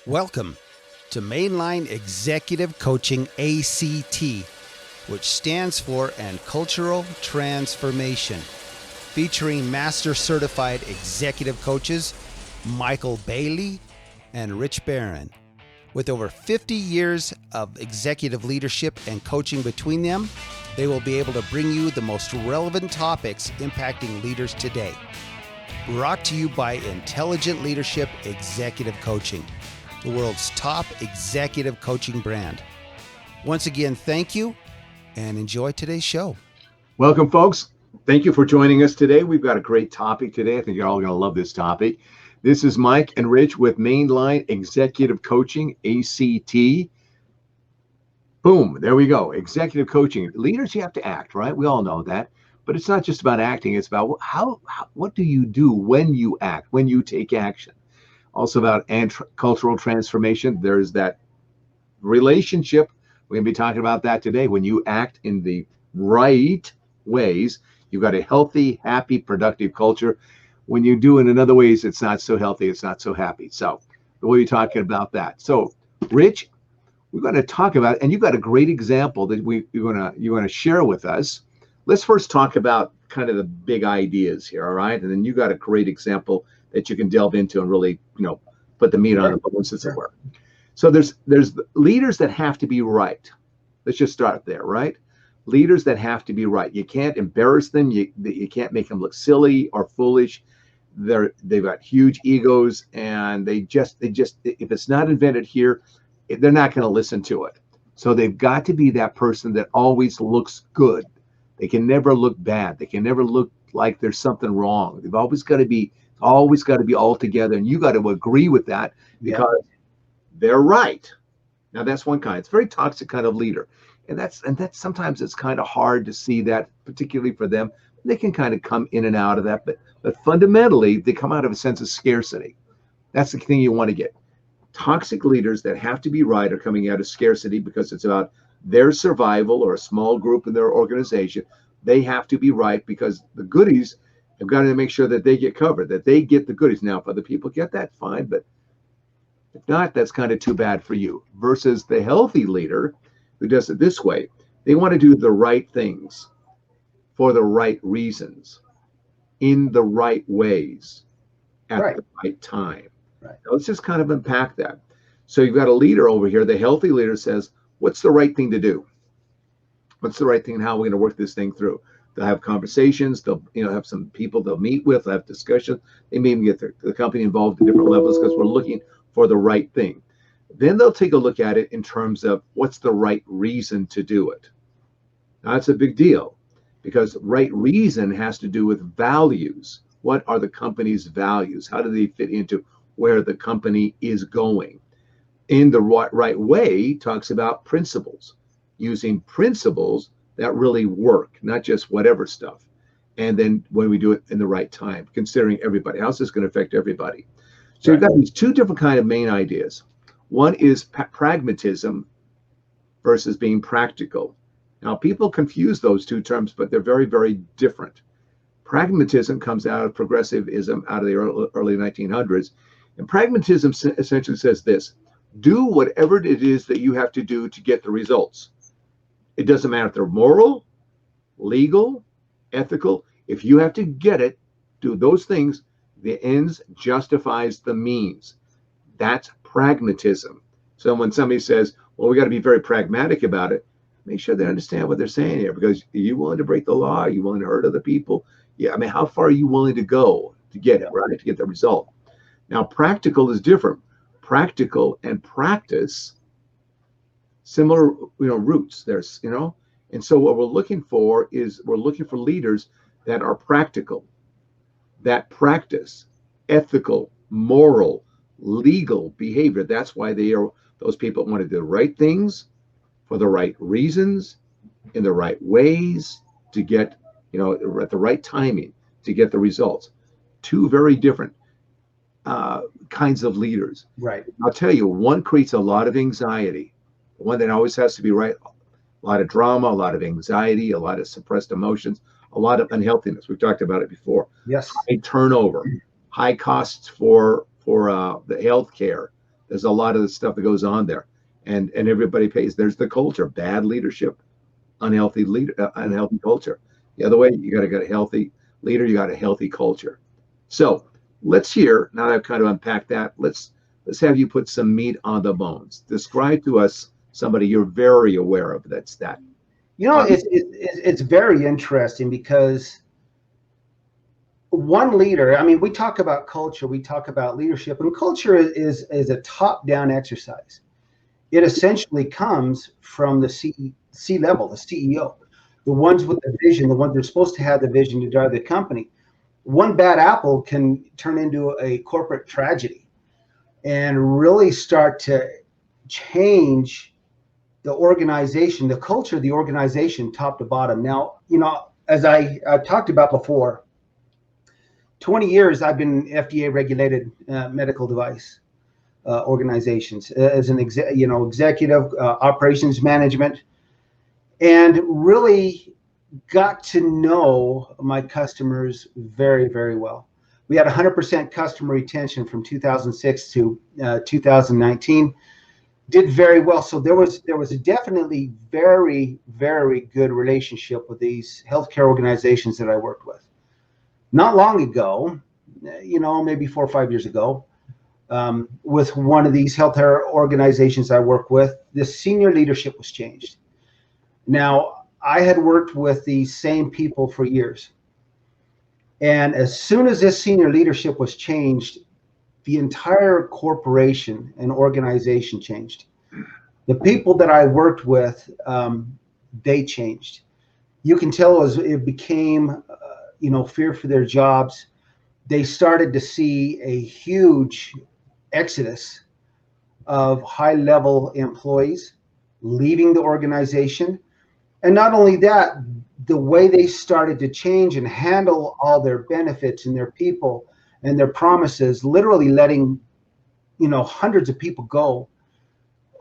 Welcome to Mainline Executive Coaching ACT, which stands for And Cultural Transformation, featuring Master Certified Executive Coaches Maikel Bailey and Rich Barron. With over 50 years of executive leadership and coaching between them, they will be able to bring you the most relevant topics impacting leaders today. Brought to you by Intelligent Leadership Executive Coaching, the world's top executive coaching brand. Once again, thank you and enjoy today's show. Welcome, folks. Thank you for joining us today. We've got a great topic today. I think you're all going to love this topic. This is Mike and Rich with Mainline Executive Coaching, ACT. Boom, there we go. Executive coaching. Leaders, you have to act, right? We all know that. But it's not just about acting. It's about what do you do when you act, when you take action. Also about cultural transformation. There's that relationship. We're going to be talking about that today. When you act in the right ways, you've got a healthy, happy, productive culture. When you do it in other ways, it's not so healthy, it's not so happy. So we'll be talking about that. So, Rich, we're going to talk about, and you've got a great example that you're going to share with us. Let's first talk about kind of the big ideas here, all right? And then you got a great example that you can delve into and really, put the meat on the bones, as it were. So there's leaders that have to be right. Let's just start there, right? Leaders that have to be right. You can't embarrass them. You can't make them look silly or foolish. They've got huge egos, and they just if it's not invented here, they're not going to listen to it. So they've got to be that person that always looks good. They can never look bad. They can never look like there's something wrong. They've always got to be all together, and you got to agree with that because they're right. Now that's one kind. It's a very toxic kind of leader, and that's sometimes it's kind of hard to see that, particularly for them. They can kind of come in and out of that, but fundamentally they come out of a sense of scarcity. That's the thing you want to get. Toxic leaders that have to be right are coming out of scarcity because it's about their survival or a small group in their organization. They have to be right because the goodies have got to make sure that they get covered, that they get the goodies. Now, if other people get that, fine, but if not, that's kind of too bad for you. Versus the healthy leader who does it this way. They want to do the right things for the right reasons, in the right ways, at the right time. Right. Now, let's just kind of unpack that. So you've got a leader over here. The healthy leader says, what's the right thing to do? What's the right thing and how we're going to work this thing through? They'll have conversations. They'll have some people they'll meet with. They'll have discussions. They may even get the company involved at different levels because we're looking for the right thing. Then they'll take a look at it in terms of what's the right reason to do it. Now, that's a big deal because right reason has to do with values. What are the company's values? How do they fit into where the company is going? In the right way talks about principles, using principles that really work, not just whatever stuff. And then when we do it in the right time, considering everybody, how's this going to affect everybody? So you've got these two different kind of main ideas. One is pragmatism versus being practical. Now, people confuse those two terms, but they're very, very different. Pragmatism comes out of progressivism out of the early 1900s. And pragmatism essentially says this: do whatever it is that you have to do to get the results. It doesn't matter if they're moral, legal, ethical. If you have to get it, do those things. The ends justifies the means. That's pragmatism. So when somebody says, well, we got to be very pragmatic about it, make sure they understand what they're saying here, because are you willing to break the law? Are you willing to hurt other people? Yeah, I mean, how far are you willing to go to get it, right? To get the result. Now, practical is different. Practical and practice, similar, roots. There's, and so what we're looking for is leaders that are practical, that practice ethical, moral, legal behavior. That's why those people want to do the right things for the right reasons, in the right ways, to get, at the right timing to get the results. Two very different kinds of leaders. Right. I'll tell you, one creates a lot of anxiety. One that always has to be right. A lot of drama, a lot of anxiety, a lot of suppressed emotions, a lot of unhealthiness. We've talked about it before. Yes. High turnover, high costs for the health care, There's a lot of the stuff that goes on there, and everybody pays. There's the culture, bad leadership, unhealthy culture. The other way, you got to get a healthy leader, you got a healthy culture. So let's hear, now that I've kind of unpacked that, let's have you put some meat on the bones. Describe to us somebody you're very aware of that's that. It's very interesting because one leader, I mean, we talk about culture, we talk about leadership, and culture is a top-down exercise. It essentially comes from the C level, the CEO, the ones with the vision, the ones that are supposed to have the vision to drive the company. One bad apple can turn into a corporate tragedy and really start to change the organization, the culture of the organization, top to bottom. Now, as I talked about before, 20 years I've been FDA regulated medical device organizations as an executive operations management, and really got to know my customers very, very well. We had 100% customer retention from 2006 to 2019. Did very well. So there was a definitely very, very good relationship with these healthcare organizations that I worked with. Not long ago, maybe 4 or 5 years ago, with one of these healthcare organizations I work with, the senior leadership was changed. Now, I had worked with these same people for years. And as soon as this senior leadership was changed, the entire corporation and organization changed. The people that I worked with, they changed. You can tell it became, fear for their jobs. They started to see a huge exodus of high-level employees leaving the organization. And not only that, the way they started to change and handle all their benefits and their people and their promises, literally letting, hundreds of people go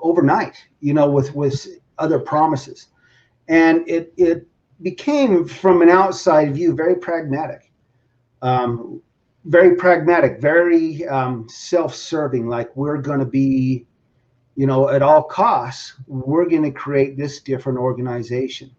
overnight, with other promises. And it became, from an outside view, very pragmatic, very self-serving. Like, we're going to be, at all costs, we're going to create this different organization,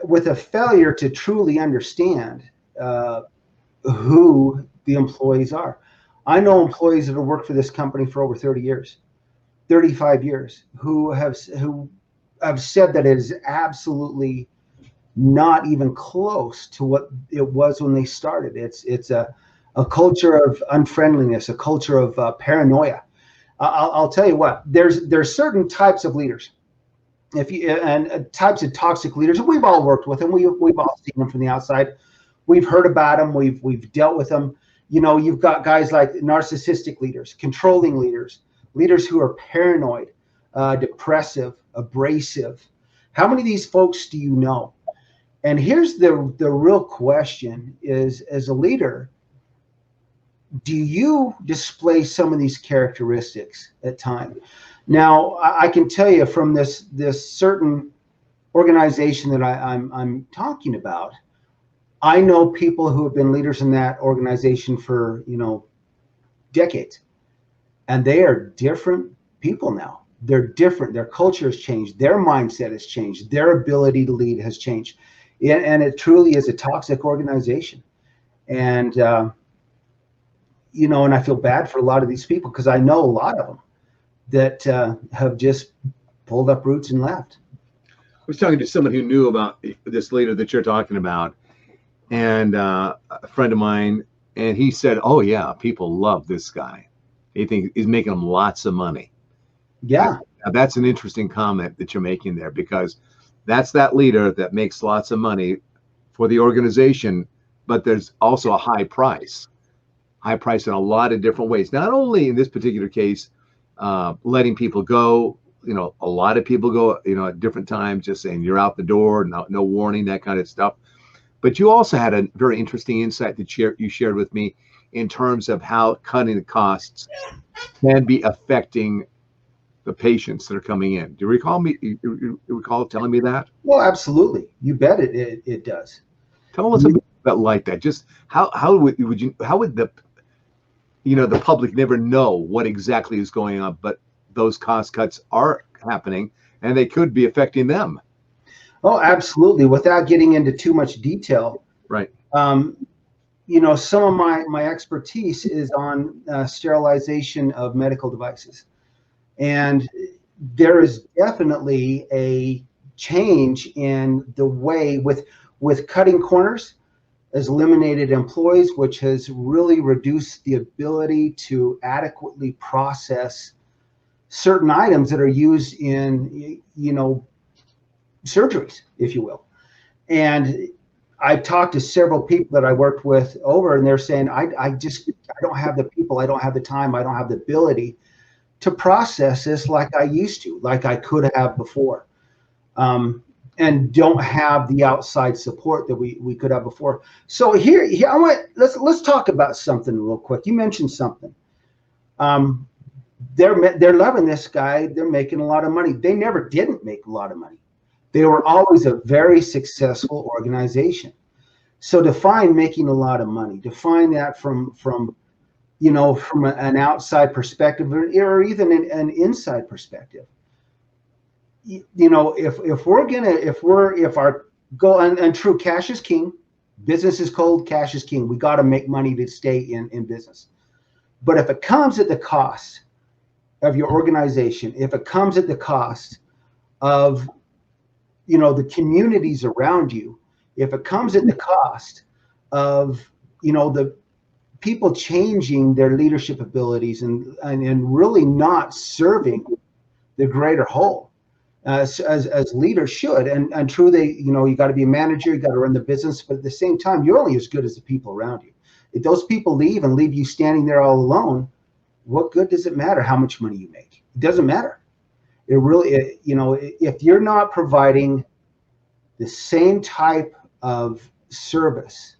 with a failure to truly understand who the employees are. I know employees that have worked for this company for over 30 years, 35 years, who have said that it is absolutely not even close to what it was when they started. It's a culture of unfriendliness, a culture of paranoia. I'll tell you what, there's certain types of leaders, and types of toxic leaders, and we've all worked with them. We've all seen them from the outside. We've heard about them. We've dealt with them. You've got guys like narcissistic leaders, controlling leaders, leaders who are paranoid, depressive, abrasive. How many of these folks do you know? And here's the real question is, as a leader, do you display some of these characteristics at times? Now, I can tell you from this certain organization that I'm talking about, I know people who have been leaders in that organization for, decades, and they are different people now. They're different. Their culture has changed. Their mindset has changed. Their ability to lead has changed. And it truly is a toxic organization. And, and I feel bad for a lot of these people, because I know a lot of them that have just pulled up roots and left. I was talking to someone who knew about this leader that you're talking about, and a friend of mine, and he said, "Oh yeah, people love this guy. They think he's making them lots of money." Yeah. Now, that's an interesting comment that you're making there, because that's that leader that makes lots of money for the organization, but there's also a high price in a lot of different ways. Not only in this particular case, letting people go, a lot of people go, at different times, just saying you're out the door, no warning, that kind of stuff. But you also had a very interesting insight that you shared with me in terms of how cutting the costs can be affecting the patients that are coming in. Do you recall telling me that? Well, absolutely. You bet it does. Tell us a bit about like that. Just how would the public never know what exactly is going on, but those cost cuts are happening and they could be affecting them. Oh, absolutely. Without getting into too much detail, Right. Some of my expertise is on sterilization of medical devices. And there is definitely a change in the way with cutting corners has eliminated employees, which has really reduced the ability to adequately process certain items that are used in, surgeries, if you will. And I've talked to several people that I worked with over, and they're saying, I don't have the people, I don't have the time, I don't have the ability to process this like I used to, like I could have before, and don't have the outside support that we could have before. So here let's talk about something real quick. You mentioned something. They're loving this guy. They're making a lot of money. They never didn't make a lot of money. They were always a very successful organization. So define making a lot of money. Define that from an outside perspective or even an inside perspective. If our goal, and true, cash is king, business is cold, cash is king. We got to make money to stay in business. But if it comes at the cost of your organization, if it comes at the cost of the communities around you, if it comes at the cost of the people changing their leadership abilities and really not serving the greater whole as leaders should, and true, you got to be a manager, you got to run the business, but at the same time, you're only as good as the people around you. If those people leave and leave you standing there all alone, what good does it matter how much money you make? It doesn't matter. It really, if you're not providing the same type of service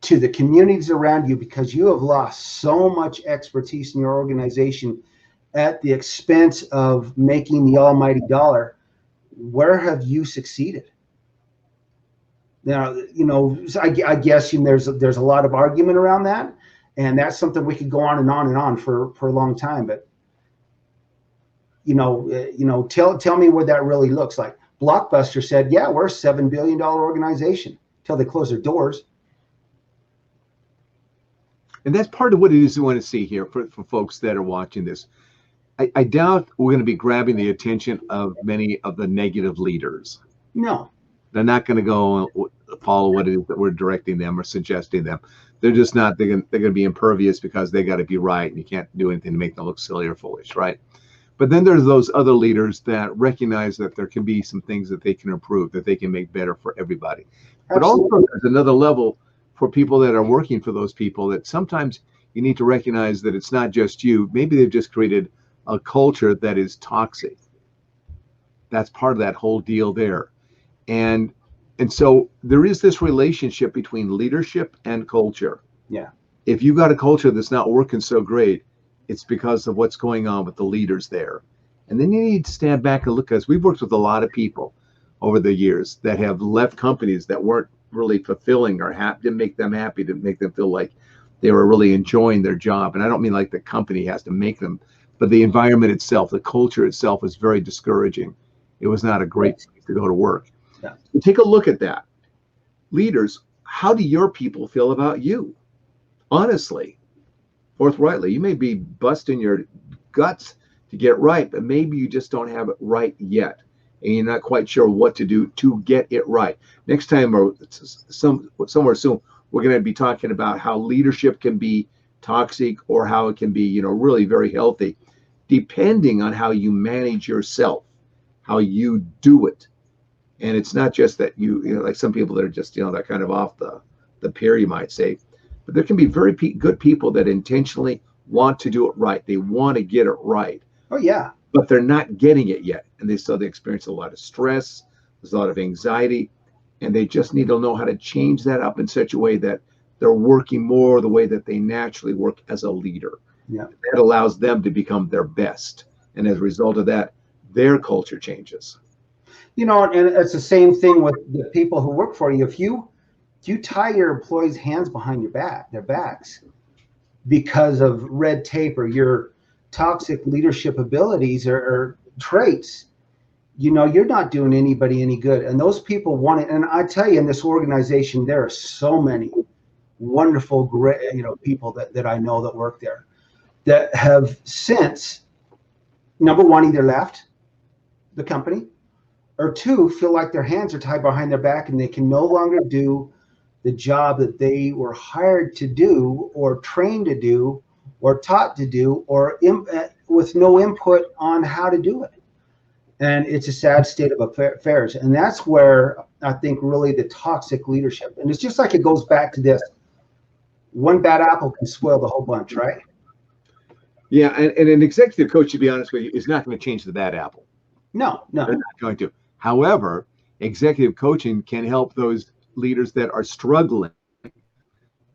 to the communities around you because you have lost so much expertise in your organization at the expense of making the almighty dollar, where have you succeeded? Now, I guess there's a lot of argument around that, and that's something we could go on and on and on for a long time. But tell me what that really looks like. Blockbuster said, yeah, we're a $7 billion organization until they close their doors. And that's part of what it is we want to see here for folks that are watching this. I doubt we're going to be grabbing the attention of many of the negative leaders. No. They're not going to go follow what it is that we're directing them or suggesting them. They're just not. They're going to be impervious because they got to be right, and you can't do anything to make them look silly or foolish, right? But then there's those other leaders that recognize that there can be some things that they can improve, that they can make better for everybody. Absolutely. But also there's another level for people that are working for those people that sometimes you need to recognize that it's not just you. Maybe they've just created a culture that is toxic. That's part of that whole deal there. And so there is this relationship between leadership and culture. Yeah. If you've got a culture that's not working so great, it's because of what's going on with the leaders there. And then you need to stand back and look, because we've worked with a lot of people over the years that have left companies that weren't really fulfilling or didn't make them happy, didn't make them feel like they were really enjoying their job. And I don't mean like the company has to make them, but the environment itself, the culture itself was very discouraging. It was not a great place to go to work. Yeah. So take a look at that. Leaders, how do your people feel about you? Honestly, forthrightly, you may be busting your guts to get right, but maybe you just don't have it right yet, and you're not quite sure what to do to get it right. Next time, or somewhere soon, we're going to be talking about how leadership can be toxic or how it can be, really very healthy, depending on how you manage yourself, how you do it. And it's not just that like some people that are just, that kind of off the pier, you might say. But there can be very good people that intentionally want to do it right. They want to get it right. Oh, yeah. But they're not getting it yet. And they experience a lot of stress. There's a lot of anxiety. And they just need to know how to change that up in such a way that they're working more the way that they naturally work as a leader. Yeah. That allows them to become their best. And as a result of that, their culture changes. And it's the same thing with the people who work for you. If you tie your employees' hands behind their backs, because of red tape or your toxic leadership abilities or traits, you're not doing anybody any good. And those people want it. And I tell you, in this organization, there are so many wonderful, great, people that I know that work there that have since, number one, either left the company, or two, feel like their hands are tied behind their back and they can no longer do the job that they were hired to do or trained to do or taught to do, or with no input on how to do it. And it's a sad state of affairs. And that's where I think really the toxic leadership, and it's just like it goes back to this, one bad apple can spoil the whole bunch, right? Yeah, and an executive coach, to be honest with you, is not going to change the bad apple. No. They're not going to. However, executive coaching can help those leaders that are struggling,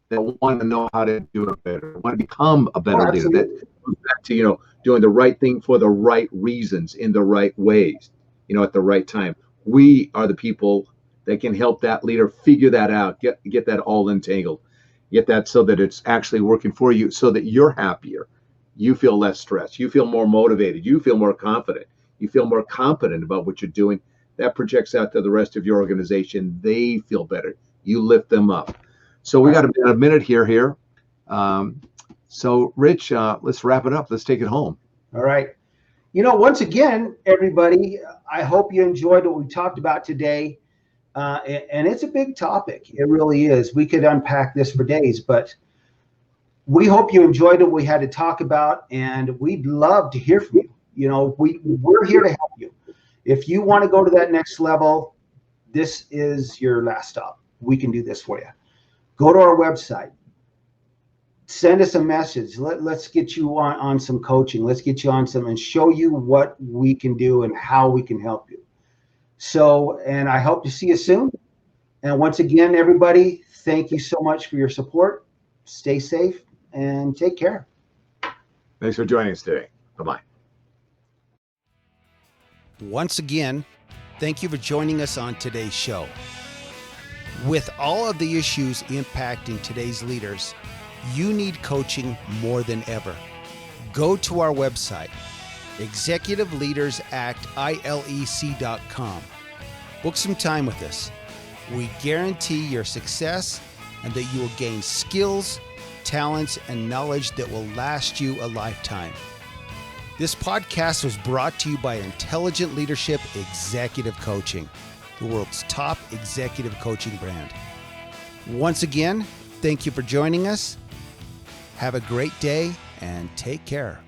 that want to know how to do it better, want to become a better leader. That goes back to, doing the right thing for the right reasons, in the right ways, at the right time. We are the people that can help that leader figure that out, get that all entangled, get that so that it's actually working for you, so that you're happier. You feel less stressed. You feel more motivated. You feel more confident. You feel more competent about what you're doing. That projects out to the rest of your organization. They feel better. You lift them up. So we got about a minute here. So Rich, let's wrap it up. Let's take it home. All right. Once again, everybody, I hope you enjoyed what we talked about today. And it's a big topic. It really is. We could unpack this for days, but we hope you enjoyed what we had to talk about, and we'd love to hear from you. We're here to help you. If you want to go to that next level, this is your last stop. We can do this for you. Go to our website. Send us a message. Let's get you on some coaching. Let's get you on some and show you what we can do and how we can help you. So, and I hope to see you soon. And once again, everybody, thank you so much for your support. Stay safe and take care. Thanks for joining us today. Bye-bye. Once again, thank you for joining us on today's show. With all of the issues impacting today's leaders, you need coaching more than ever. Go to our website, executiveleadersactilec.com. Book some time with us. We guarantee your success and that you will gain skills, talents, and knowledge that will last you a lifetime. This podcast was brought to you by Intelligent Leadership Executive Coaching, the world's top executive coaching brand. Once again, thank you for joining us. Have a great day and take care.